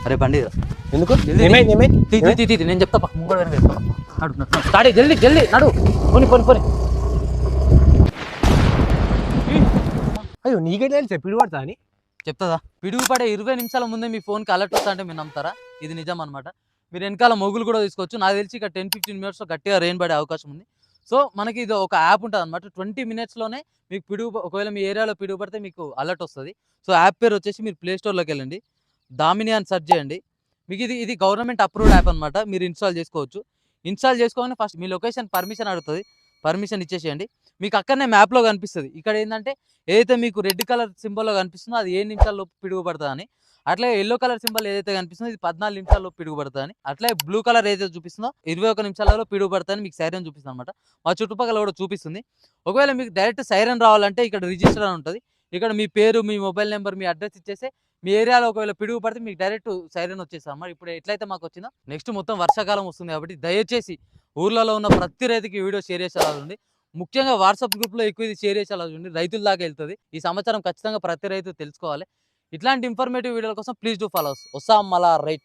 అరే బండి ఎందుకు నేను చెప్తా పక్క ముంగడు స్టార్ట్ జల్దీ జల్దీ నడు పోని పోని పోని. అయ్యో నీకే తెలుసా పిడి పడతా అని చెప్తాదా? పిడుగు పడే 20 నిమిషాల ముందే మీ ఫోన్కి అలర్ట్ వస్తా అంటే మీరు నమ్ముతారా? ఇది నిజం అనమాట. మీరు వెనకాల మొగులు కూడా తీసుకోవచ్చు. నాకు తెలిసి ఇక 10-15 మినిట్స్లో గట్టిగా రెయిన్ పడే అవకాశం ఉంది. సో మనకి ఇది ఒక యాప్ ఉంటుంది అనమాట. 20 మినిట్స్లోనే మీకు పిడుగు, ఒకవేళ మీ ఏరియాలో పిడుగు పడితే మీకు అలర్ట్ వస్తుంది. సో యాప్ పేరు వచ్చేసి మీరు ప్లే స్టోర్లోకి వెళ్ళండి, దామిని అని సెర్చ్ చేయండి. మీకు ఇది గవర్నమెంట్ అప్రూవ్డ్ యాప్ అనమాట. మీరు ఇన్స్టాల్ చేసుకోవచ్చు. ఇన్స్టాల్ చేసుకోగానే ఫస్ట్ మీ లొకేషన్ పర్మిషన్ అడుగుతుంది, పర్మిషన్ ఇచ్చేసేయండి. మీకు అక్కడనే మ్యాప్లో కనిపిస్తుంది. ఇక్కడ ఏంటంటే ఏదైతే మీకు రెడ్ కలర్ సింబల్లో కనిపిస్తుందో అది 7 నిమిషాల్లో పిడుగు పడుతుంది అని, అట్లే ఎల్లో కలర్ సింబల్ ఏదైతే కనిపిస్తుందో ఇది 14 నిమిషాల్లో పిడుగు పడుతుంది అని, అట్లే బ్లూ కలర్ ఏదైతే చూపిస్తుందో 21 నిమిషాలలో పిడుగు పడుతుందని మీకు సైరన్ చూపిస్తుంది అనమాట. మా చుట్టుపక్కల కూడా చూపిస్తుంది. ఒకవేళ మీకు డైరెక్ట్ సైరన్ రావాలంటే ఇక్కడ రిజిస్టర్ అని ఉంటుంది. ఇక్కడ మీ పేరు, మీ మొబైల్ నెంబర్, మీ అడ్రస్ ఇచ్చేస్తే మీ ఏరియాలో ఒకవేళ పిడుగు పడితే మీకు డైరెక్ట్ సైరన్ వచ్చేస్తాం అన్నమాట. ఇప్పుడు ఎట్లయితే మాకు వచ్చిందో నెక్స్ట్ మొత్తం వర్షాకాలం వస్తుంది కాబట్టి దయచేసి ఊర్లలో ఉన్న ప్రతి రైతుకి వీడియో షేర్ చేసేలా ఉంది. ముఖ్యంగా వాట్సాప్ గ్రూప్లో ఎక్కువ ఇది షేర్ చేసేలా ఉంది. రైతుల దాకా వెళ్తుంది ఈ సమాచారం. ఖచ్చితంగా ప్రతి రైతు తెలుసుకోవాలి. ఇట్లాంటి ఇన్ఫర్మేటివ్ వీడియోల కోసం ప్లీజ్ డూ ఫాలో. వస్తాం మళ్ళా రైట్.